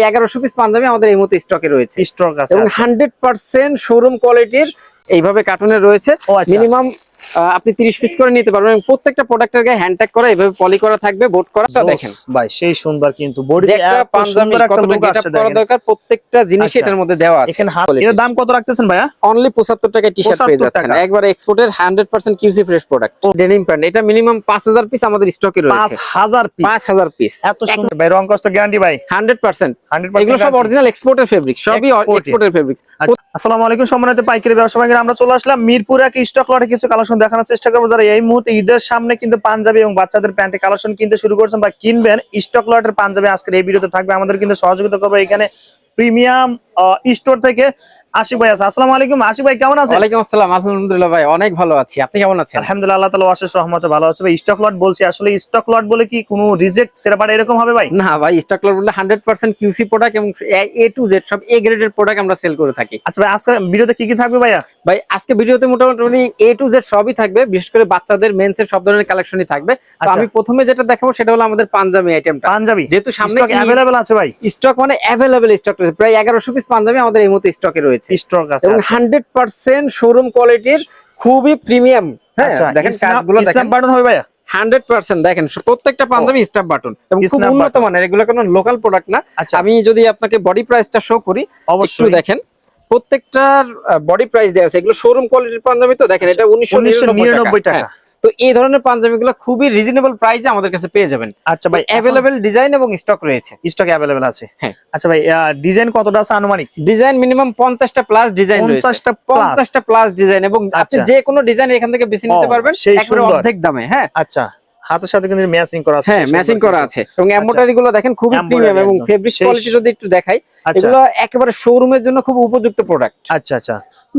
1100 piece panjabi আমাদের এই মুহূর্তে স্টকে রয়েছে। স্টক আছে এবং 100% শোরুম কোয়ালিটির এইভাবে কার্টুনে রয়েছে। মিনিমাম আপনি 30 পিস করে নিতে পারবেন এবং প্রত্যেকটা প্রোডাক্টের গায়ে হ্যান্ড ট্যাগ করা এইভাবে পলি করা থাকবে, বোর্ড করা। দেখেন ভাই সেই সুন্দর, কিন্তু বডিতে এত সুন্দর একটা লুক আসছে করা দরকার, প্রত্যেকটা জিনিস এটার মধ্যে দেওয়া আছে। এখানে এর দাম কত রাখতেছেন ভাইয়া? অনলি 75 টাকায় টি-শার্ট পেয়ে যাচ্ছেন, একবারে এক্সপোর্টের 100% QC fresh product. Denim pant এটা মিনিমাম 5000 পিস আমাদের স্টকে রয়েছে। 5000 পিস এত সুন্দর ভাই, রং কষ্ট গ্যারান্টি ভাই 100%। এগুলো সব অরিজিনাল এক্সপোর্টের ফেব্রিক, সবই এক্সপোর্টের ফেব্রিক। আসসালামু আলাইকুম সম্মানিত পাইকারি ব্যবসায়ী ভাইরা, আমরা চলে আসলাম মিরপুর এক স্টক লটে কিছু কালেকশন দেখানোর চেষ্টা করব। যারা এই মুহূর্তে ঈদের সামনে কিন্তু পাঞ্জাবি এবং বাচ্চাদের প্যান্টের কালেকশন কিনতে শুরু করছেন বা কিনবেন, স্টক লটের পাঞ্জাবি আজকের এই ভিডিওতে থাকবে। আমাদের কিন্তু সহযোগিতা করবে এখানে প্রিমিয়াম স্টোর থেকে আশিক ভাই আছে। আসসালামু আলাইকুম আশিক ভাই, কেমন আছেন? ওয়ালাইকুম আসসালাম, আলহামদুলিল্লাহ ভাই অনেক ভালো আছি, আপনি কেমন আছেন? আলহামদুলিল্লাহ, আল্লাহ তাআলার অশেষ রহমতে ভালো আছে ভাই। স্টক লট বলছি, আসলে স্টক লট বলে কি কোনো রিজেক্ট সেরাপাড়া এরকম হবে ভাই? না ভাই, স্টক লট বলে 100% কিউসি প্রোডাক্ট এবং এ টু জেড সব এ গ্রেডের প্রোডাক্ট আমরা সেল করে থাকি। আচ্ছা ভাই, আজকে ভিডিওতে কি কি থাকবে ভাইয়া? ভাই আজকে ভিডিওতে মোটামুটি এ টু জেড সবই থাকবে, বিশেষ করে বাচ্চাদের মেন্সের সব ধরনের কালেকশনই থাকবে। তো আমি প্রথমে যেটা দেখাবো সেটা হলো আমাদের পাঞ্জাবি আইটেমটা। পাঞ্জাবি যেহেতু সামনে স্টক अवेलेबल আছে ভাই, স্টক মানে अवेलेबल স্টক রয়েছে, প্রায় 1100 পিস পাঞ্জাবি আমাদের এই মুহূর্তে স্টকে রয়েছে। স্টক আছে এবং 100% শোরুম কোয়ালিটির, খুবই প্রিমিয়াম। হ্যাঁ দেখেন কাজগুলো দেখেন, স্ন্যাপ বাটন হবে ভাইয়া 100% দেখেন প্রত্যেকটা পাঞ্জাবি স্টাফ বাটন এবং খুব উন্নত মানের, এগুলো কোনো লোকাল প্রোডাক্ট না। আমি যদি আপনাকে বডি প্রাইসটা শো করি অবশ্যই দেখেন, প্রত্যেকটার বডি প্রাইস দেওয়া আছে। এগুলো শোরুম কোয়ালিটির পাঞ্জাবি, তো দেখেন এটা 1999 টাকা। তো এই ধরনের পাঞ্জাবিগুলো খুবই রিজনেবল প্রাইসে আমাদের কাছে পেয়ে যাবেন। আচ্ছা ভাই, अवेलेबल ডিজাইন এবং স্টক রয়েছে, স্টক अवेलेबल আছে। হ্যাঁ আচ্ছা ভাই, ডিজাইন কতটা আছে আনুমানিক? ডিজাইন মিনিমাম 50টা প্লাস ডিজাইন রয়েছে, 50টা প্লাস ডিজাইন, এবং আপনি যে কোনো ডিজাইন এখান থেকে বেছে নিতে পারবেন একবারে অর্ধেক দামে। হ্যাঁ আচ্ছা, হাতের সাথে কিন্তু ম্যাচিং করা আছে। হ্যাঁ ম্যাচিং করা আছে এবং এমব্রয়ডারি গুলো দেখেন খুবই প্রিমিয়াম এবং ফেব্রিক কোয়ালিটি যদি একটু দেখাই, এগুলো একেবারে শোরুমের জন্য খুব উপযুক্ত প্রোডাক্ট। আচ্ছা আচ্ছা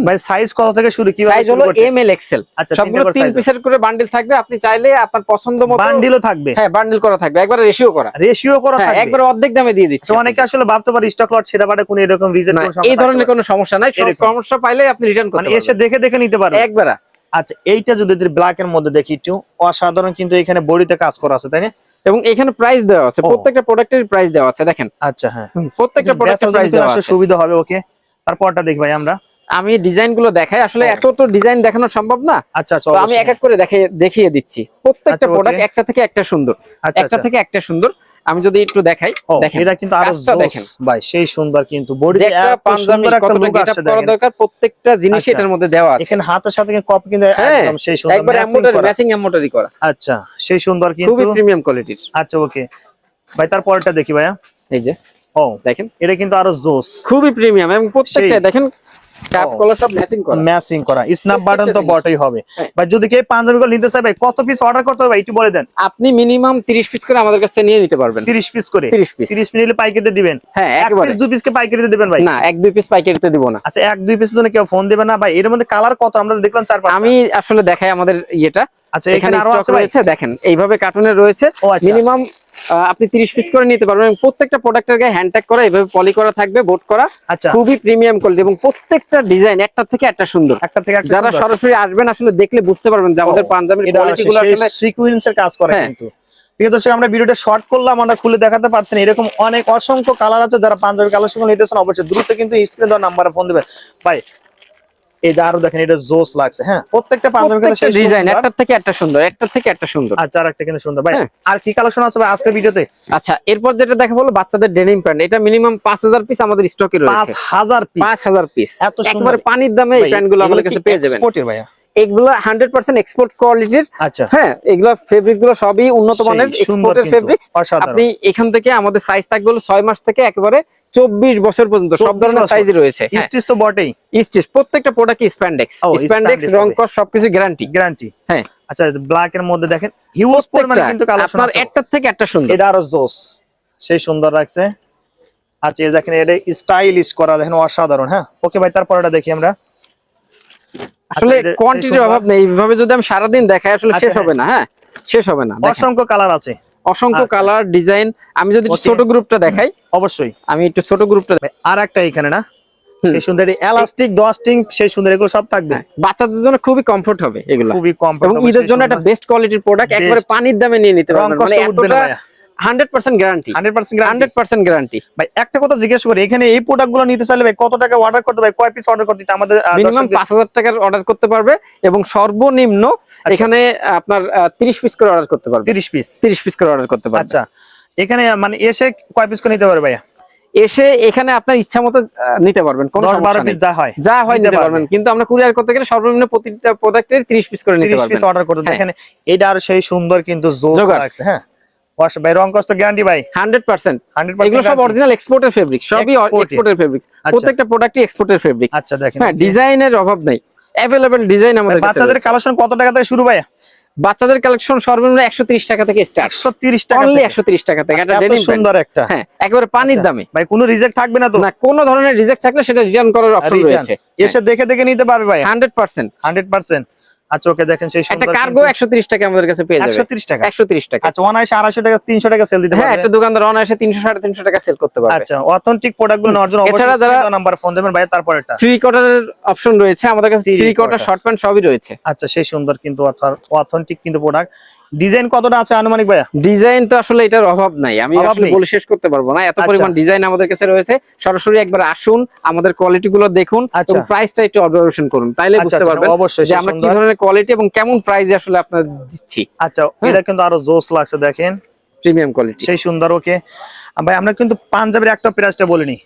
ভাই, সাইজ কত থেকে শুরু? কি সাইজ হলো এম এল এক্সেল। সবগুলো 3 পিসের করে বান্ডিল থাকবে, আপনি চাইলে আপনার পছন্দ মতো বান্ডিলও থাকবে। হ্যাঁ বান্ডিল করা থাকবে, একবারে রেশিও করা থাকবে, একবারে অর্ধেক দামে দিয়ে দিচ্ছি। অনেকে আসলে ভাবতে পারে স্টক লট সেটা বাটে কোনো এরকম রিজন কোনো সমস্যা, এই ধরনের কোনো সমস্যা নাই, সব সমস্যা পাইলে আপনি রিটার্ন করতে পারবেন, এসে দেখে দেখে নিতে পারবেন একবারে। আচ্ছা, এইটা যদি ব্ল্যাক এর মধ্যে দেখি একটু অসাধারণ, কিন্তু এখানে বডিতে কাজ করা আছে তাই না? এবং এখানে প্রাইস দেওয়া আছে, প্রত্যেকটা প্রোডাক্টের প্রাইস দেওয়া আছে দেখেন। আচ্ছা হ্যাঁ, প্রত্যেকটা প্রোডাক্টের প্রাইস দেওয়া আছে, সুবিধা হবে। ওকে, তারপরটা দেখি ভাই আমরা। আমি ডিজাইন গুলো দেখাই, আসলে এত তো ডিজাইন দেখানো সম্ভব না। আচ্ছা আচ্ছা, আমি এক এক করে দেখিয়ে দিচ্ছি। প্রত্যেকটা প্রোডাক্ট একটা থেকে একটা সুন্দর, একটা থেকে একটা সুন্দর। আমি যদি একটু দেখাই, দেখেন এটা কিন্তু আরো জোস ভাই, সেই সুন্দর, কিন্তু বডিতে এত সুন্দর একটা লুক আসছে দেখেন। দরকার প্রত্যেকটা জিনিস এটার মধ্যে দেওয়া আছে। এখানে হাতের সাথে কপি কিন্তু একদম সেই সুন্দর, একবার ম্যাচিং এমব্রয়ডারি করা। আচ্ছা, সেই সুন্দর, কিন্তু খুবই প্রিমিয়াম কোয়ালিটির। আচ্ছা ওকে ভাই, তারপরটা দেখি ভাইয়া। এই যে দেখেন, এটা কিন্তু আরো জোস, খুবই প্রিমিয়াম এবং প্রত্যেকটা দেখেন ক্যাপ কলার সব ম্যাচিং করা, স্ন্যাপ বাটন তো বটেই হবে ভাই। যদি কেউ পাঞ্জাবিগুলো নিতে চায় ভাই, কত পিস অর্ডার করতে হবে ভাই একটু বলে দেন। আপনি মিনিমাম 30 পিস করে আমাদের কাছে নিয়ে নিতে পারবেন। 30 পিস করে? 30 পিস নিলে পাইকারিতে দিবেন? হ্যাঁ একবারে। 2 পিস কে পাইকারিতে দিবেন ভাই? না, 1-2 পিস পাইকারিতে দিব না। আচ্ছা, 1-2 পিসের জন্য কেউ ফোন দিবে না ভাই? এর মধ্যে কালার কত আমরা দেখলাম 4-5টা। আমি আসলে দেখাই আমাদের ইয়েটা। আচ্ছা, এখানে আরো আছে ভাই, দেখেন এইভাবে কার্টুনে রয়েছে। মিনিমাম আপনি 30 পিস করে নিতে পারবেন। প্রত্যেকটা প্রোডাক্টের গায়ে হ্যান্ড ট্যাগ করা, এইভাবে পলি করা থাকবে, বোর্ড করা। আচ্ছা, খুবই প্রিমিয়াম কোয়ালিটি এবং প্রত্যেকটা ডিজাইন একটা থেকে একটা সুন্দর, যারা সরাসরি আসবেন আসলে দেখলে বুঝতে পারবেন যে আমাদের পাঞ্জাবির কোয়ালিটিগুলো আসলে সিকোয়েন্সের কাজ করা। কিন্তু প্রিয় দর্শক, আমরা ভিডিওটা শর্ট করলাম, আমরা খুলে দেখাতে পারছেন। এরকম অনেক অসংখ্য কালার আছে, যারা পাঞ্জাবি কালেকশন নিতেছেন অবশ্যই দ্রুত কিন্তু স্ক্রিনে দেওয়া নাম্বারে ফোন দিবেন ভাই। এই আরো দেখেন, এটা জোস লাগছে। হ্যাঁ, প্রত্যেকটা পাঞ্জাবি কিন্তু সেই ডিজাইন একটা থেকে একটা সুন্দর, একটা থেকে একটা সুন্দর। আচ্ছা, আরেকটা কিন্তু সুন্দর ভাই। আর কি কালেকশন আছে ভাই আজকের ভিডিওতে? আচ্ছা, এরপর যেটা দেখাবো হলো বাচ্চাদের ডেনিম প্যান্ট। এটা মিনিমাম 5000 পিস আমাদের স্টকে রয়েছে। 5000 পিস এত সুন্দর, একবারে পানির দামে এই প্যান্টগুলো আমাদের কাছে পেয়ে যাবেন। এক্সপোর্টের ভাইয়া, এগুলো 100% এক্সপোর্ট কোয়ালিটির। আচ্ছা হ্যাঁ, এগুলো ফেব্রিক গুলো সবই উন্নত মানের এক্সপোর্টের ফেব্রিক্স। আপনি এখান থেকে আমাদের সাইজ থাকবে হলো 6 মাস থেকে একেবারে 24 বছর পর্যন্ত সব ধরনের সাইজই রয়েছে। স্টিচ তো বটেই, স্টিচ প্রত্যেকটা প্রোডাক্ট স্প্যান্ডেক্স, রং কস সবকিছু গ্যারান্টি। হ্যাঁ, আচ্ছা, ব্ল্যাক এর মধ্যে দেখেন হিউজ পরিমাণে কিন্তু কালেকশন আছে, একটা থেকে একটা সুন্দর। এটা আরো জোস, সেই সুন্দর লাগছে। আচ্ছা, এই দেখেন, এটা স্টাইলিশ করা, দেখেন অসাধারণ। হ্যাঁ ওকে ভাই, তারপরটা দেখি আমরা। আসলে কোয়ান্টিটির অভাব নেই, এইভাবে যদি আমি সারা দিন দেখাই আসলে শেষ হবে না। হ্যাঁ, শেষ হবে না। অসংখ্য কালার আছে, অসংখ্য কালার ডিজাইন। আমি যদি ছোট গ্রুপটা দেখাই, অবশ্যই আমি একটু ছোট গ্রুপটা। আর একটা এখানে না, সেই সুন্দর এলাস্টিক ডস্টিং, সেই সুন্দর, এগুলো সব থাকবে। বাচ্চাদের জন্য খুবই কমফোর্ট হবে এগুলো, খুবই কমফোর্ট এবং ঈদের জন্য একটা বেস্ট কোয়ালিটির প্রোডাক্ট, একবারে পানির দামে নিয়ে নিতে পারবেন। মানে এতটা 100% গ্যারান্টি, 100% গ্যারান্টি। ভাই একটা কথা জিজ্ঞেস করি, এখানে এই প্রোডাক্টগুলো নিতে চাইলে ভাই কত টাকা অর্ডার করতে, ভাই কয় পিস অর্ডার করতে আমাদের? মিনিমাম 5000 টাকার অর্ডার করতে পারবে এবং সর্বনিম্ন এখানে আপনার 30 পিস করে অর্ডার করতে পারবে। 30 পিস করে অর্ডার করতে পারবে। আচ্ছা, এখানে মানে এসে কয় পিস করে নিতে পারবে ভাইয়া? এসে এখানে আপনার ইচ্ছা মতো নিতে পারবেন, কোন 10-12 পিস যা হয় নিতে পারবেন, কিন্তু আমরা কুরিয়ার করতে গেলে সর্বনিম্ন প্রতিটা প্রোডাক্টের 30 পিস করে নিতে পারবেন। 30 পিস অর্ডার করতে দেখেন এটা আর সেই সুন্দর কিন্তু জোস লাগছে। হ্যাঁ ভাই, রং কষ্ট গ্যারান্টি ভাই 100%। এগুলো সব অরিজিনাল এক্সপোর্টের ফেব্রিক, সবই এক্সপোর্টের ফেব্রিক, প্রত্যেকটা প্রোডাক্টই এক্সপোর্টের ফেব্রিক। আচ্ছা দেখেন, হ্যাঁ ডিজাইনের অভাব নাই, अवेलेबल ডিজাইন আমাদের কাছে। বাচ্চাদের কালেকশন কত টাকা থেকে শুরু ভাইয়া? বাচ্চাদের কালেকশন সর্বনিম্ন 130 টাকা থেকে স্টার্ট। 130 টাকা, অনলি 130 টাকা থেকে। এটা ডেনিম সুন্দর একটা, হ্যাঁ একেবারে পানির দামে। ভাই কোনো রিজেক্ট থাকবে না তো? না, কোনো ধরনের রিজেক্ট থাকলে সেটা রিটার্ন করার অপশন রয়েছে। এসে দেখে দেখে নিতে পারবে ভাই 100%। 100%। আচ্ছা ওকে, দেখেন সেই সুন্দর একটা কার্গো 130 টাকা আমাদের কাছে পেয়ে যাবে। 130 টাকা, 130 টাকা। আচ্ছা অনায়াসে 250 টাকা 300 টাকা সেল দিতে পারবে। হ্যাঁ, একটা দোকানদার অনায়াসে 300-350 টাকা সেল করতে পারবে। আচ্ছা, অথেন্টিক প্রোডাক্টগুলো নেওয়ার জন্য এছাড়া অবশ্যই যারা স্ক্রিন নাম্বার ফোন দেবেন ভাই। তারপরেরটা 3 কোয়ার্টারের অপশন রয়েছে আমাদের কাছে, 3 কোয়ার্টার শর্ট প্যান্ট সবই রয়েছে। আচ্ছা, সেই সুন্দর কিন্তু অথেন্টিক কিন্তু প্রোডাক্ট। ডিজাইন কতটা আছে আনুমানিক ভাইয়া? ডিজাইন তো আসলে এটার অভাব নাই, আমি আসলে বলে শেষ করতে পারবো না, এত পরিমাণ ডিজাইন আমাদের কাছে রয়েছে। সরাসরি একবার আসুন, আমাদের কোয়ালিটি গুলো দেখুন এবং প্রাইসটা একটু অবজারভেশন করুন, তাইলে বুঝতে পারবেন যে আমরা কি ধরনের কোয়ালিটি এবং কেমন প্রাইসে আসলে আপনাদের দিচ্ছি। আচ্ছা, এটা কিন্তু আরো জোস লাগছে, দেখেন প্রিমিয়াম কোয়ালিটি, সেই সুন্দর। ওকে ভাই, আমরা কিন্তু পাঞ্জাবের একটা প্রাইসটা বলিনি।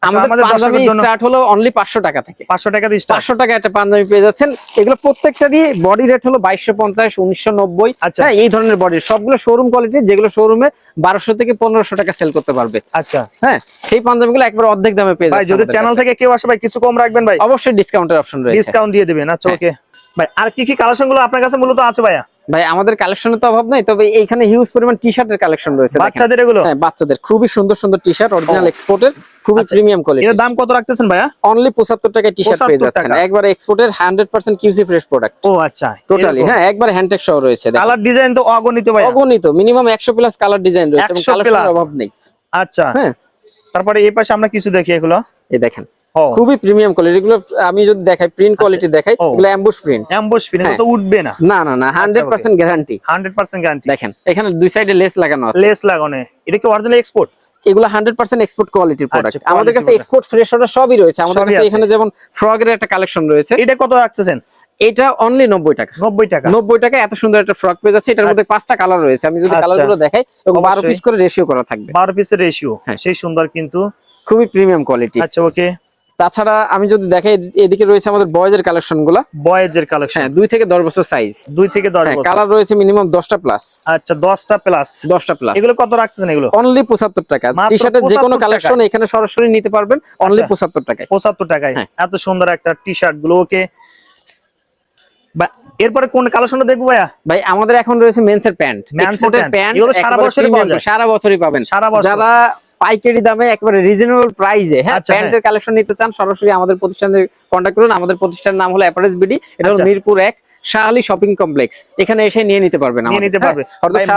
আমাদের পাঞ্জাবি স্টার্ট হলো অনলি 500 টাকা থেকে। 500 টাকা দিয়ে স্টার্ট, 500 টাকা একটা পাঞ্জাবি পেয়ে যাচ্ছেন। এগুলো প্রত্যেকটারই বডি রেট হলো 2250, 1990। হ্যাঁ, এই ধরনের বডি সবগুলো শোরুম কোয়ালিটি, যেগুলো শোরুমে 1200 থেকে 1500 টাকা সেল করতে পারবে। আচ্ছা হ্যাঁ, সেই পাঞ্জাবিগুলো একবার অর্ধেক দামে পেয়ে যাচ্ছেন। ভাই যদি চ্যানেল থেকে কেউ আসে ভাই কিছু কম রাখবেন ভাই? অবশ্যই ডিসকাউন্টের অপশন রয়েছে, ডিসকাউন্ট দিয়ে দিবেন। আচ্ছা ওকে ভাই, আর কি কি কালেকশন গুলো আপনার কাছে মূলত আছে ভাইয়া? ভাই আমাদের কালেকশনের তো অভাব নাই, তবে এইখানে হিউজ পরিমাণ টি-শার্টের কালেকশন রয়েছে। বাচ্চাদের এগুলো? হ্যাঁ, বাচ্চাদের খুবই সুন্দর সুন্দর টি-শার্ট, অরিজিনাল এক্সপোর্টের, খুবই প্রিমিয়াম কোয়ালিটি। এর দাম কত রাখতেছেন ভাইয়া? অনলি 75 টাকায় টি-শার্ট পেয়ে যাচ্ছেন, একবার এক্সপোর্টের 100% কিউসি ফ্রেশ প্রোডাক্ট। ও আচ্ছা, টোটালি হ্যাঁ, একবার হ্যান্ডটেক সহ রয়েছে। কালার ডিজাইন তো অগণিত ভাই, অগণিত, মিনিমাম 100 প্লাস কালার ডিজাইন রয়েছে এবং কালেকশনের অভাব নেই। আচ্ছা হ্যাঁ, তারপরে এই পাশে আমরা কিছু দেখি, এগুলো এই দেখেন খুবই প্রিমিয়াম কোয়ালিটি। এগুলো আমি যদি দেখাই, প্রিন্ট কোয়ালিটি দেখাই, এগুলো অ্যাম্বুশ প্রিন্ট। অ্যাম্বুশ প্রিন্ট তো উঠবে না? না না না, 100% গ্যারান্টি, 100% গ্যারান্টি। দেখেন এখানে দুই সাইডে লেস লাগানো আছে, লেস লাগানো। এটা কি অরিজিনাল এক্সপোর্ট? এগুলো 100% এক্সপোর্ট কোয়ালিটির প্রোডাক্ট। আমাদের কাছে এক্সপোর্ট ফ্রেশ অর্ডার সবই রয়েছে। আমাদের কাছে এখানে যেমন ফ্রগের একটা কালেকশন রয়েছে। এটা কত রাখছেন? এটা অনলি 90 টাকা। 90 টাকা, 90 টাকা এত সুন্দর একটা ফ্রক পেয়ে যাচ্ছে। এটার মধ্যে 5টা কালার রয়েছে, আমি যদি কালারগুলো দেখাই, এবং 12 পিস করে রেশিও করা থাকবে। 12 পিসের রেশিও, সেই সুন্দর কিন্তু খুবই প্রিমিয়াম কোয়ালিটি। আচ্ছা ওকে, তাছাড়া আমি যদি দেখাই, এদিকে রয়েছে আমাদের বয়েজের কালেকশন গুলা। বয়েজের কালেকশন, হ্যাঁ 2 থেকে 10 বছর সাইজ। 2 থেকে 10 বছর, কালার রয়েছে মিনিমাম 10টা প্লাস। আচ্ছা 10টা প্লাস, 10টা প্লাস। এগুলো কত রাখছেন? এগুলো অনলি 75 টাকা। টি-শার্টের যে কোনো কালেকশন এখানে সরাসরি নিতে পারবেন অনলি 75 টাকায়। 75 টাকায় এত সুন্দর একটা টি-শার্ট গুলো। ওকে, এরপরে কোন কালেকশনটা দেখবো ভাইয়া? ভাই আমাদের এখন রয়েছে মেন্সের প্যান্ট, এক্সপোর্টের প্যান্ট। এগুলো সারা বছরই পাওয়া যায়? সারা বছরই পাবেন। যারা পাইকারি দামে একেবারে রিজনেবল প্রাইসে প্যান্টের কালেকশন নিতে চান, সরাসরি আমাদের প্রতিষ্ঠানে কন্টাক্ট করুন। আমাদের প্রতিষ্ঠানের নাম হলো অ্যাপারেলস বিডি, এটা হলো মিরপুর 1 শাহালি শপিং কমপ্লেক্স। এখানে এসে নিয়ে নিতে পারবেন।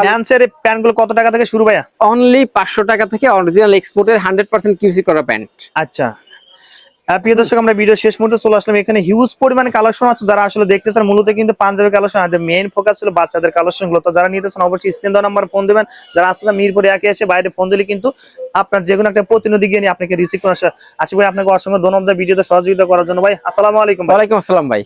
মেন্সের প্যান্টগুলো কত টাকা থেকে শুরু ভাইয়া? অনলি 500 টাকা থেকে অরিজিনাল এক্সপোর্টের 100% কিউসি করা প্যান্ট। আচ্ছা প্রিয় দর্শক, আমরা ভিডিও শেষ মুহূর্তে চলে আসলাম। এখানে হিউজ পরিমাণে কালেকশন আছে, যারা আসলে দেখতে চান। মূলত কিন্তু পাঞ্জাবি কালেকশন, আমাদের মেইন ফোকাস ছিল বাচ্চাদের কালেকশন গুলো। তো যারা নিতে চান অবশ্যই স্ক্রিন দেওয়া নাম্বার ফোন দেবেন। যারা আসলে মিরপুরে একে এসে বাইরে ফোন দিলে কিন্তু আপনার যে কোনো একটা প্রতিনিধি গিয়ে আপনাকে রিসিভ করা আসে। আশিক ভাই আপনাকে অসংখ্য ধন্যবাদ ভিডিওতে সহযোগিতা করার জন্য ভাই। আসসালামু আলাইকুম। ওয়ালাইকুম আসসালাম ভাই।